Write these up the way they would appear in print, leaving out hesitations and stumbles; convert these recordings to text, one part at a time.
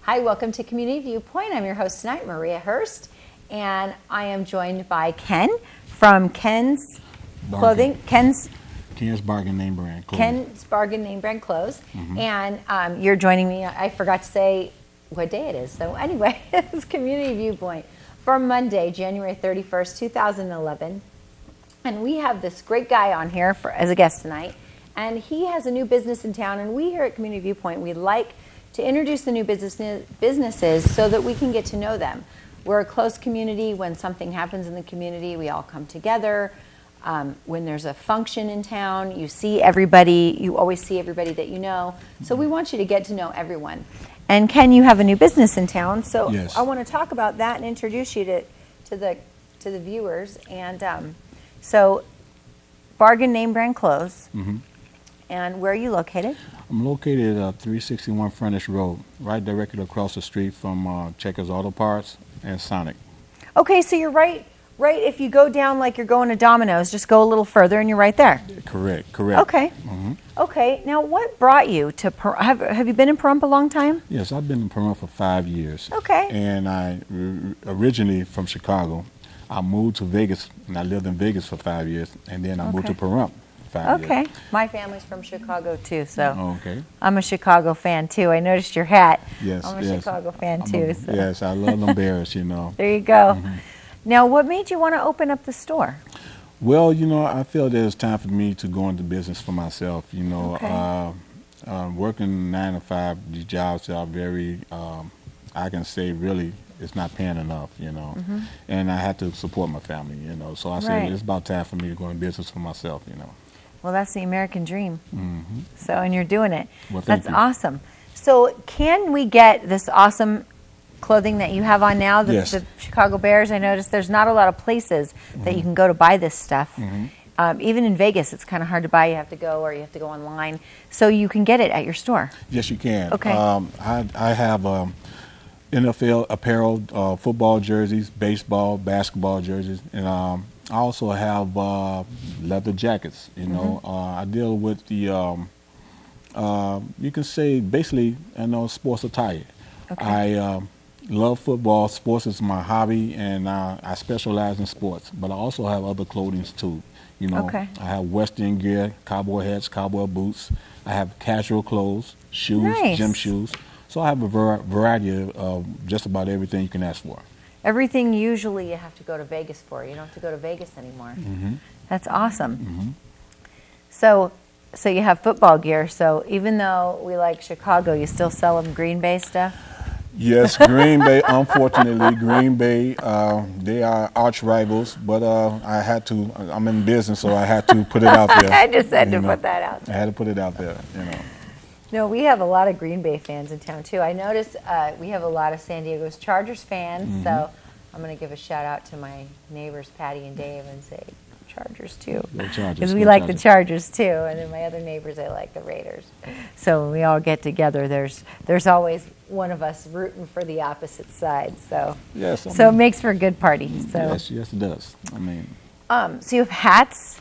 Hi, welcome to Community Viewpoint. I'm your host tonight, Maria Hurst, and I am joined by Ken from Ken's Clothing. Ken's Bargain Name Brand Clothing. Ken's Bargain Name Brand Clothes. And you're joining me. I forgot to say what day it is. So anyway, it's Community Viewpoint for Monday, January 31st, 2011. And we have this great guy on here as a guest tonight. And he has a new business in town. And we here at Community Viewpoint, we like to introduce the new businesses so that we can get to know them. We're a close community. When something happens in the community, we all come together. When there's a function in town, you see everybody. You always see everybody that you know. So we want you to get to know everyone. And Ken, you have a new business in town, so yes. I want to talk about that and introduce you to the viewers. And so, Bargain Name Brand Clothes. And where are you located? I'm located at 361 Furnace Road, right directly across the street from Checkers Auto Parts and Sonic. Okay, so you're right. If you go down like you're going to Domino's, just go a little further and you're right there. Correct. Okay. Okay. Now, what brought you to have you been in Pahrump a long time? Yes, I've been in Pahrump for 5 years. Okay. And I originally from Chicago. I moved to Vegas, and I lived in Vegas for 5 years, and then I moved to Pahrump. 5 years. Okay. My family's from Chicago too, so I'm a Chicago fan too. I noticed your hat. Yes, I'm a Chicago fan too. So. Yes, I love them Bears, you know. There you go. Now, what made you want to open up the store? Well, you know, I feel there's time for me to go into business for myself. You know, working 9 to 5, these jobs are very, I can say, really, it's not paying enough. You know, and I had to support my family. You know, so I said it's about time for me to go into business for myself. You know. Well, that's the American dream. So, and you're doing it. Well, that's awesome. So, can we get this awesome clothing that you have on now, the Chicago Bears? I noticed there's not a lot of places that you can go to buy this stuff. Even in Vegas, it's kind of hard to buy. You have to go online. So you can get it at your store. Yes, you can. Okay. I have NFL apparel, football jerseys, baseball, basketball jerseys, and I also have leather jackets. You know, I deal with the you can say basically, sports attire. I love football. Sports is my hobby, and I specialize in sports. But I also have other clothing too. You know, I have Western gear, cowboy hats, cowboy boots. I have casual clothes, shoes, gym shoes. So I have a variety of just about everything you can ask for. Everything usually you have to go to Vegas for. You don't have to go to Vegas anymore. That's awesome. So you have football gear. So even though we like Chicago, you still sell them Green Bay stuff? Yes, Green Bay, unfortunately, Green Bay, they are arch rivals, but I had to, I'm in business, so I had to put it out there. I just had to put that out there. I had to put it out there, you know. No, we have a lot of Green Bay fans in town, too. I noticed we have a lot of San Diego's Chargers fans, so I'm going to give a shout out to my neighbors, Patty and Dave, and say Chargers, too. Because we like the Chargers, too, and then my other neighbors, they like the Raiders. So when we all get together, there's always one of us rooting for the opposite side. So so it makes for a good party. So yes, it does. I mean, so you have hats.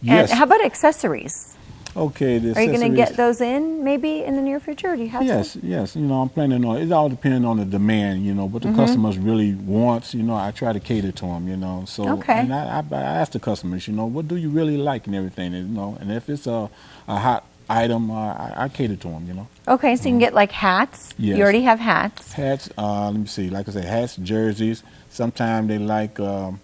Yes. And how about accessories? Okay, are you going to get those in maybe in the near future? Or do you have some? Yes. You know, I'm planning on it. All depends on the demand. You know, what the customers really want. You know, I try to cater to them. You know, so and I ask the customers. You know, what do you really like and everything. And, you know, and if it's a hot item, I cater to them. You know. Okay, so you can get like hats. Yes. You already have hats. Hats. Let me see. Like I said, hats, jerseys. Sometimes they like. You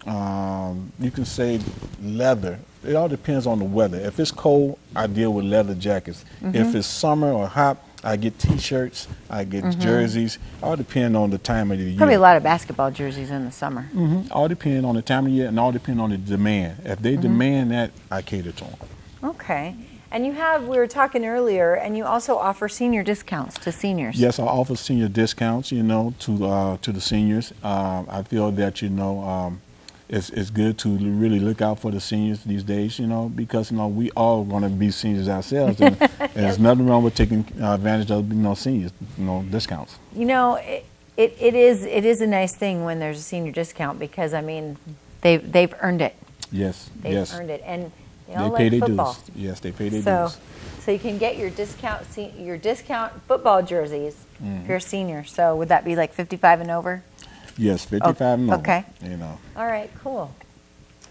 can say leather. It all depends on the weather. If it's cold, I deal with leather jackets. If it's summer or hot, I get T-shirts, I get jerseys. All depend on the time of the year. Probably a lot of basketball jerseys in the summer. All depend on the time of year and all depend on the demand. If they demand that, I cater to them. Okay. And you have, we were talking earlier, and you also offer senior discounts to seniors. Yes, I offer senior discounts, you know, to the seniors. I feel that, you know, it's good to really look out for the seniors these days, you know, because, you know, we all want to be seniors ourselves, and there's nothing wrong with taking advantage of, you know, seniors, you know, discounts. You know, it is a nice thing when there's a senior discount because, I mean, they've earned it. Yes, they've earned it, and you know, they pay like their football. dues. Yes, they pay their dues. So you can get your discount football jerseys if you're a senior. So would that be like 55 and over? Yes, 55 and over. Okay. You know. All right, cool.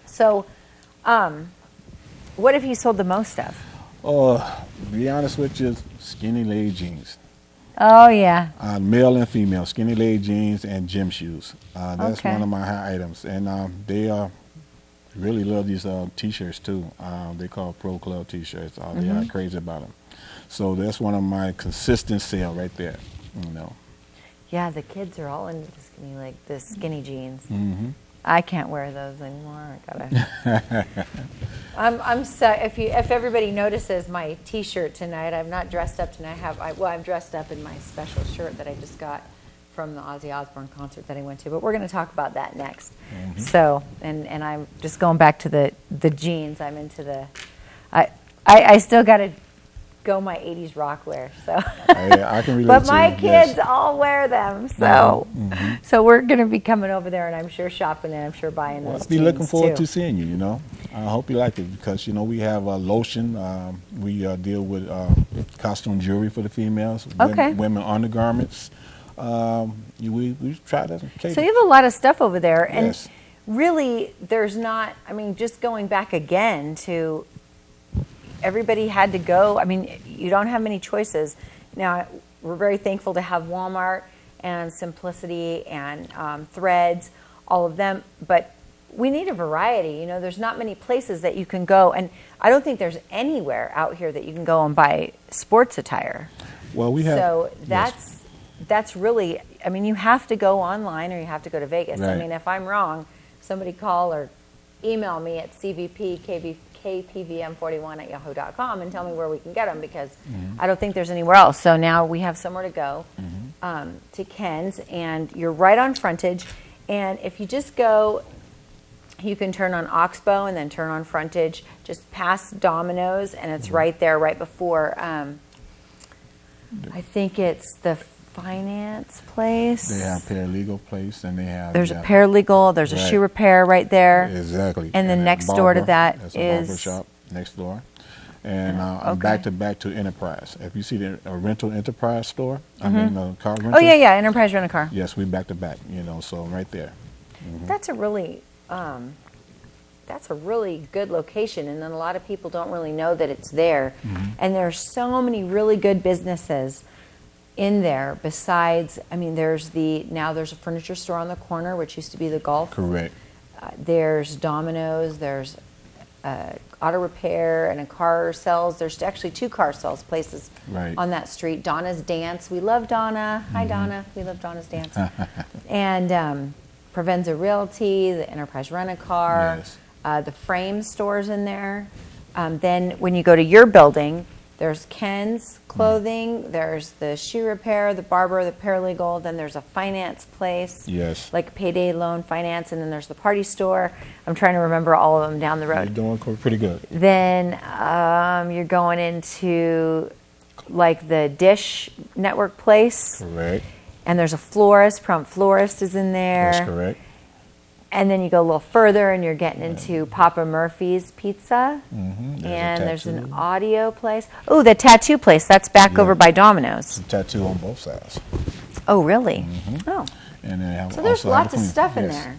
So what have you sold the most of? To be honest with you, skinny leg jeans. Oh, yeah. Male and female, skinny leg jeans and gym shoes. That's Okay. one of my high items. And they really love these T-shirts too. They call Pro Club T-shirts. They are crazy about them. So that's one of my consistent sale right there. You know. Yeah, the kids are all into the skinny jeans. I can't wear those anymore. I gotta. I'm so if everybody notices my T-shirt tonight, I'm not dressed up tonight. I'm dressed up in my special shirt that I just got from the Ozzy Osbourne concert that I went to. But we're going to talk about that next. So and I'm just going back to the jeans. I'm into the. I still got to go my 80s rock wear. So. I can relate. But my to kids yes. all wear them. So so we're going to be coming over there, and I'm sure shopping and I'm sure buying those. I'll be looking forward too. to seeing you. You know, I hope you like it because you know we have lotion. We deal with costume jewelry for the females. Okay. Women undergarments. We try to cater. So you have a lot of stuff over there, and Yes. really, there's not. I mean, just going back again to. Everybody had to go. I mean, you don't have many choices. Now, we're very thankful to have Walmart and Simplicity and Threads, all of them. But we need a variety. You know, there's not many places that you can go. And I don't think there's anywhere out here that you can go and buy sports attire. Well, we have. So yes. that's really, I mean, you have to go online or you have to go to Vegas. Right. I mean, if I'm wrong, somebody call or email me at KPVM41@yahoo.com and tell me where we can get them because I don't think there's anywhere else. So now we have somewhere to go to Ken's, and you're right on frontage. And if you just go, you can turn on Oxbow and then turn on frontage, just past Domino's, and it's right there, right before. I think it's the finance place. They have paralegal place, and they have. There's a paralegal. There's a shoe repair right there. Exactly. And then next door to that is is a barber shop next door. And I'm back to Enterprise. If you see the rental Enterprise store, I mean the car rental. Oh yeah, Enterprise Rent a Car. Yes, we back to back. You know, so right there. That's a really good location, and then a lot of people don't really know that it's there. And there's so many really good businesses in there. Besides, I mean, there's a furniture store on the corner, which used to be the golf. Correct. There's Domino's. There's auto repair and a car sales. There's actually 2 car sales places on that street. Donna's Dance. We love Donna. Hi, Donna. We love Donna's Dance. And Provenza Realty, the Enterprise Rent-A-Car, Yes. The Frame stores in there. Then when you go to your building, there's Ken's Clothing, there's the shoe repair, the barber, the paralegal, then there's a finance place. Yes. Like payday loan finance, and then there's the party store. I'm trying to remember all of them down the road. You're doing pretty good. Then you're going into like the Dish Network place. Correct. And there's a florist, Prompt Florist is in there. That's correct. And then you go a little further and you're getting into Papa Murphy's Pizza. And there's an audio place. Oh, the tattoo place. That's back over by Domino's. Some tattoo on both sides. Oh, really? Oh. And then So there's lots of stuff in there.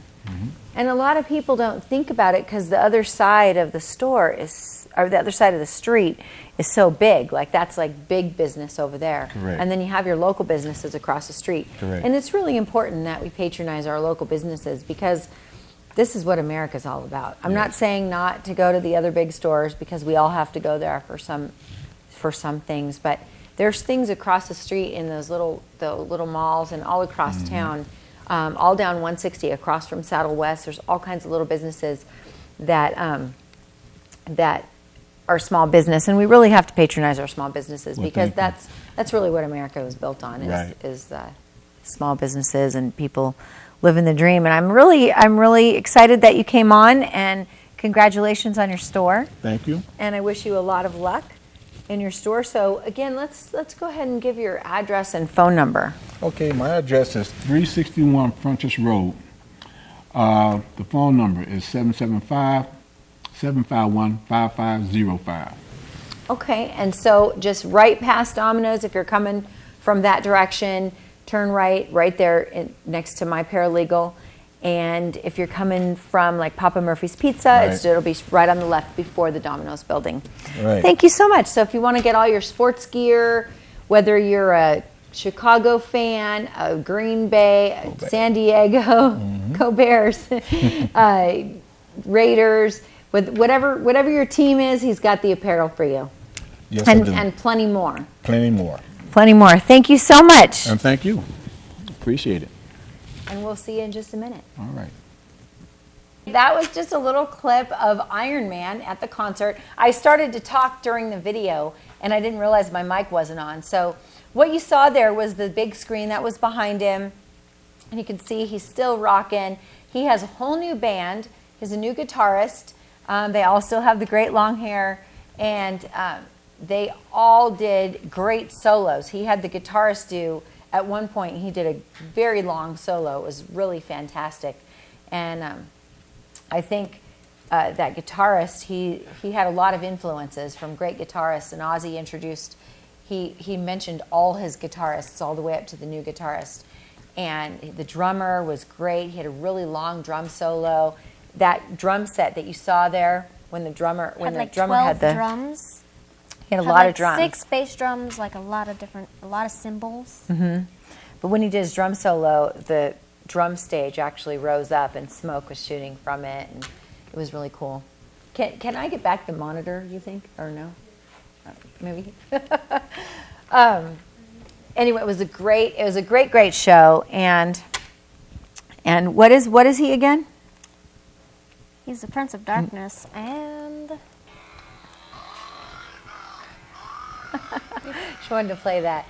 And a lot of people don't think about it because the other side of the store is, or the other side of the street is so big. Like that's like big business over there. Correct. And then you have your local businesses across the street. Correct. And it's really important that we patronize our local businesses because this is what America's all about. I'm not saying not to go to the other big stores because we all have to go there for some things, but there's things across the street in the little malls and all across town. All down 160 across from Saddle West. There's all kinds of little businesses that that are small business, and we really have to patronize our small businesses because that's really what America was built on is small businesses and people living the dream. And I'm really excited that you came on, and congratulations on your store. Thank you. And I wish you a lot of luck in your store. So again, let's go ahead and give your address and phone number. Okay, my address is 361 Frontiers Road. The phone number is 775-751-5505. Okay, and so just right past Domino's, if you're coming from that direction, turn right there next to My Paralegal. And if you're coming from like Papa Murphy's Pizza, Right. it'll be right on the left before the Domino's building. Right. Thank you so much. So if you want to get all your sports gear, whether you're a Chicago fan, a Green Bay, San Diego, go Bears, Raiders, with whatever your team is, he's got the apparel for you. Yes, I do. And plenty more. Plenty more. Plenty more. Thank you so much. And thank you. Appreciate it. And we'll see you in just a minute. All right. That was just a little clip of Iron Man at the concert. I started to talk during the video, and I didn't realize my mic wasn't on. So what you saw there was the big screen that was behind him. And you can see he's still rocking. He has a whole new band. He's a new guitarist. They all still have the great long hair. And they all did great solos. He had the guitarist do, at one point, he did a very long solo. It was really fantastic. And I think that guitarist, he had a lot of influences from great guitarists. And Ozzy introduced, he mentioned all his guitarists all the way up to the new guitarist. And the drummer was great. He had a really long drum solo. That drum set that you saw there, when the drummer had the drums. He had a lot of drums. 6 bass drums, like a lot of cymbals. But when he did his drum solo, the drum stage actually rose up and smoke was shooting from it, and it was really cool. Can I get back the monitor, you think, or no? Maybe. Anyway, it was a great show, and what is he again? He's the Prince of Darkness, and She wanted to play that.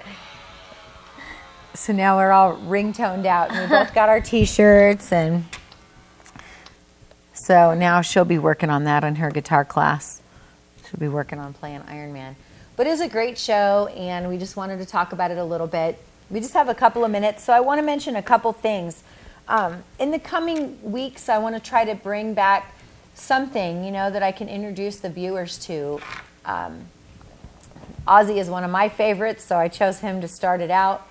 So now we're all ringtoned out, and we both got our T-shirts, and so now she'll be working on that in her guitar class. She'll be working on playing Iron Man. But it was a great show, and we just wanted to talk about it a little bit. We just have a couple of minutes, so I want to mention a couple things. In the coming weeks, I want to try to bring back something, that I can introduce the viewers to. Ozzy is one of my favorites, so I chose him to start it out.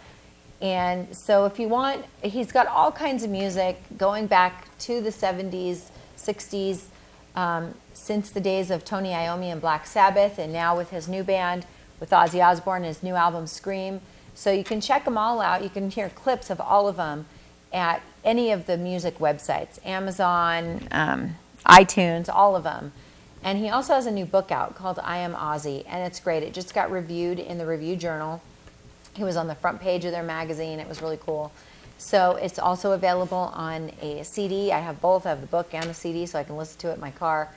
And so if you want, he's got all kinds of music going back to the 70s, 60s, since the days of Tony Iommi and Black Sabbath, and now with his new band, with Ozzy Osbourne, his new album, Scream. So you can check them all out. You can hear clips of all of them at any of the music websites, Amazon, iTunes, all of them. And he also has a new book out called I Am Ozzy, and it's great. It just got reviewed in the Review Journal. He was on the front page of their magazine. It was really cool. So it's also available on a CD. I have both. I have the book and the CD, so I can listen to it in my car.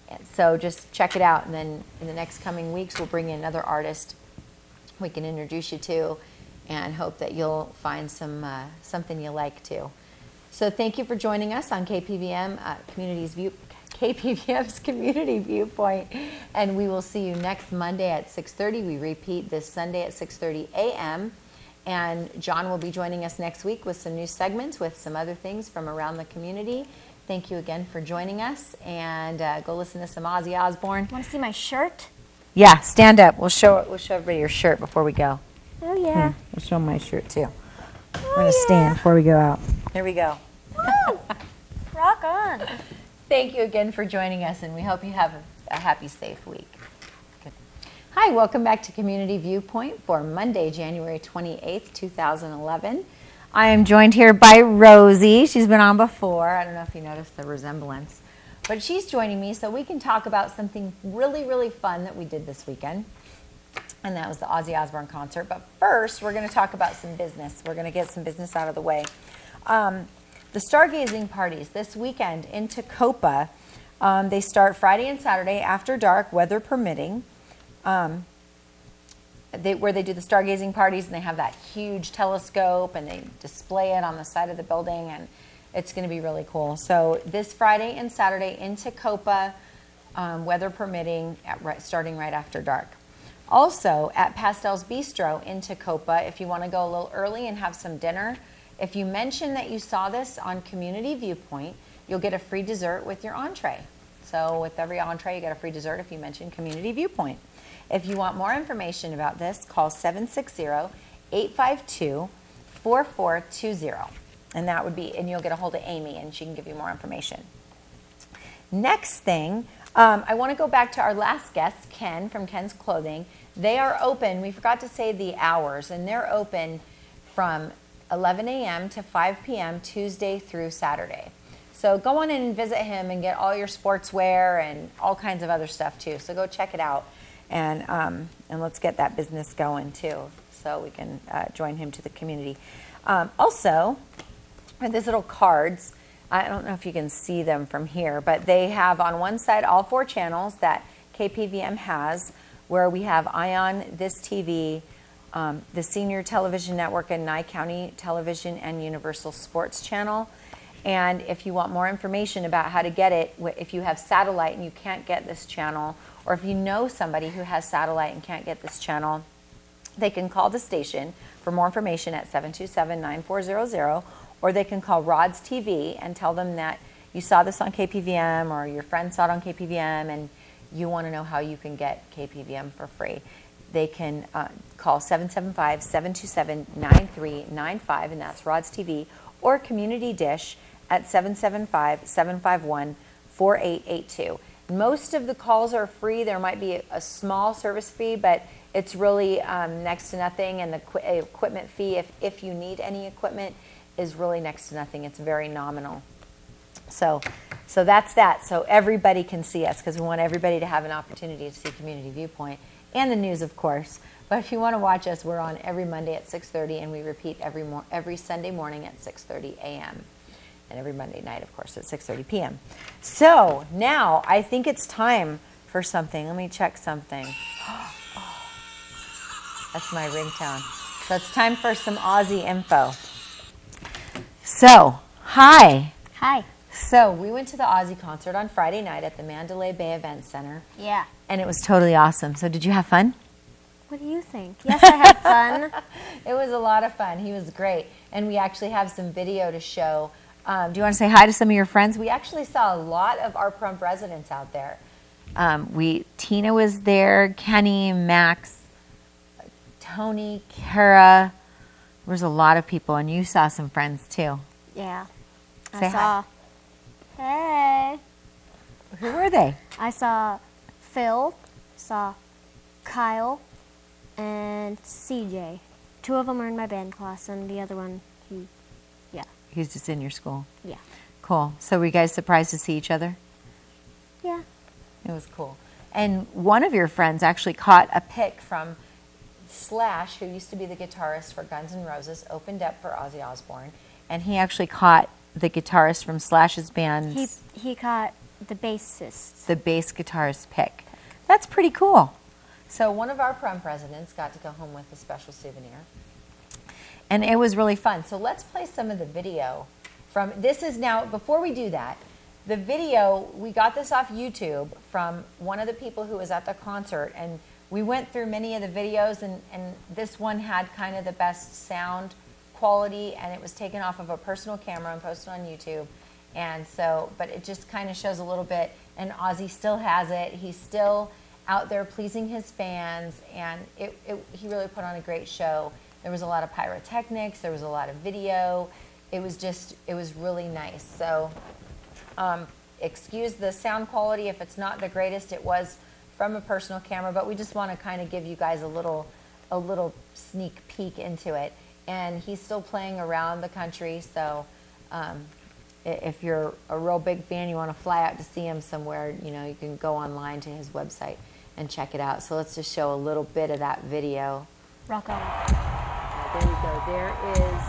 And so just check it out, and then in the next coming weeks, we'll bring in another artist we can introduce you to, and hope that you'll find something you like too. So thank you for joining us on KPVM's Community Viewpoint, and we will see you next Monday at 6:30. We repeat this Sunday at 6:30 a.m. And John will be joining us next week with some new segments, with some other things from around the community. Thank you again for joining us, and go listen to some Ozzy Osbourne. Want to see my shirt? Yeah, stand up. We'll show everybody your shirt before we go. Oh yeah. We'll show them my shirt too. I'm gonna stand before we go out. Here we go. Woo! Rock on. Thank you again for joining us, and we hope you have a happy, safe week. Good. Hi, welcome back to Community Viewpoint for Monday, January 28th, 2011. I am joined here by Rosie. She's been on before. I don't know if you noticed the resemblance. But she's joining me so we can talk about something really, really fun that we did this weekend. And that was the Ozzy Osbourne concert. But first, we're going to talk about some business. We're going to get some business out of the way. The stargazing parties this weekend in Tacoma, they start Friday and Saturday after dark, weather permitting, where they do the stargazing parties, and they have that huge telescope, and they display it on the side of the building, and it's going to be really cool. So this Friday and Saturday in Tacoma, weather permitting, starting right after dark. Also, at Pastel's Bistro in Tacoma, if you want to go a little early and have some dinner, if you mention that you saw this on Community Viewpoint, you'll get a free dessert with your entree. So with every entree, you get a free dessert if you mention Community Viewpoint. If you want more information about this, call 760-852-4420. And that would be, and you'll get a hold of Amy and she can give you more information. Next thing, I want to go back to our last guest, Ken from Ken's Clothing. They are open. We forgot to say the hours, and they're open from 11 a.m. to 5 p.m. Tuesday through Saturday. So go on in and visit him and get all your sportswear and all kinds of other stuff too. So go check it out, and let's get that business going too, so we can join him to the community. Also, these little cards. I don't know if you can see them from here, but they have on one side all 4 channels that KPVM has, where we have Ion, This TV, the Senior Television Network, and Nye County Television and Universal Sports Channel. And if you want more information about how to get it, if you have satellite and you can't get this channel, or if you know somebody who has satellite and can't get this channel, they can call the station for more information at 727-9400, or they can call Rod's TV and tell them that you saw this on KPVM or your friend saw it on KPVM and you want to know how you can get KPVM for free. They can call 775-727-9395, and that's Rod's TV, or Community Dish at 775-751-4882. Most of the calls are free. There might be a small service fee, but it's really next to nothing, and the equipment fee, if you need any equipment, is really next to nothing. It's very nominal. So that's that. So everybody can see us, because we want everybody to have an opportunity to see Community Viewpoint and the news, of course. But if you want to watch us, we're on every Monday at 6:30, and we repeat every Sunday morning at 6:30 a.m. and every Monday night, of course, at 6:30 p.m. So now I think it's time for something. Let me check something. That's my ringtone. So it's time for some Aussie info. So, hi. Hi. So we went to the Aussie concert on Friday night at the Mandalay Bay Event Center. Yeah. And it was totally awesome. So did you have fun? What do you think? Yes, I had fun. It was a lot of fun. He was great. And we actually have some video to show. Do you want to say hi to some of your friends? We actually saw a lot of our Prump residents out there. Tina was there, Kenny, Max, Tony, Kara. There was a lot of people, and you saw some friends too. Yeah. Say hi. Hey. Who were they? I saw Phil, saw Kyle, and CJ. 2 of them are in my band class, and the other one, He's just in your school. Yeah. Cool. So were you guys surprised to see each other? Yeah. It was cool. And one of your friends actually caught a pic from Slash, who used to be the guitarist for Guns N' Roses, opened up for Ozzy Osbourne, and he actually caught the guitarist from Slash's band. He caught the bassist. The bass guitarist pic. That's pretty cool. So one of our Prump residents got to go home with a special souvenir. And it was really fun. So let's play some of the video from, this is now, before we do that, the video, we got this off YouTube from one of the people who was at the concert, and we went through many of the videos, and this one had kind of the best sound quality, and it was taken off of a personal camera and posted on YouTube. And so, but it just kind of shows a little bit, and Ozzy still has it. He's still out there pleasing his fans, and he really put on a great show. There was a lot of pyrotechnics, there was a lot of video. It was really nice. So excuse the sound quality if it's not the greatest. It was from a personal camera, but we just want to kind of give you guys a little sneak peek into it. And he's still playing around the country, so if you're a real big fan, you want to fly out to see him somewhere, you can go online to his website and check it out. So let's just show a little bit of that video. Rock on. There you go. There is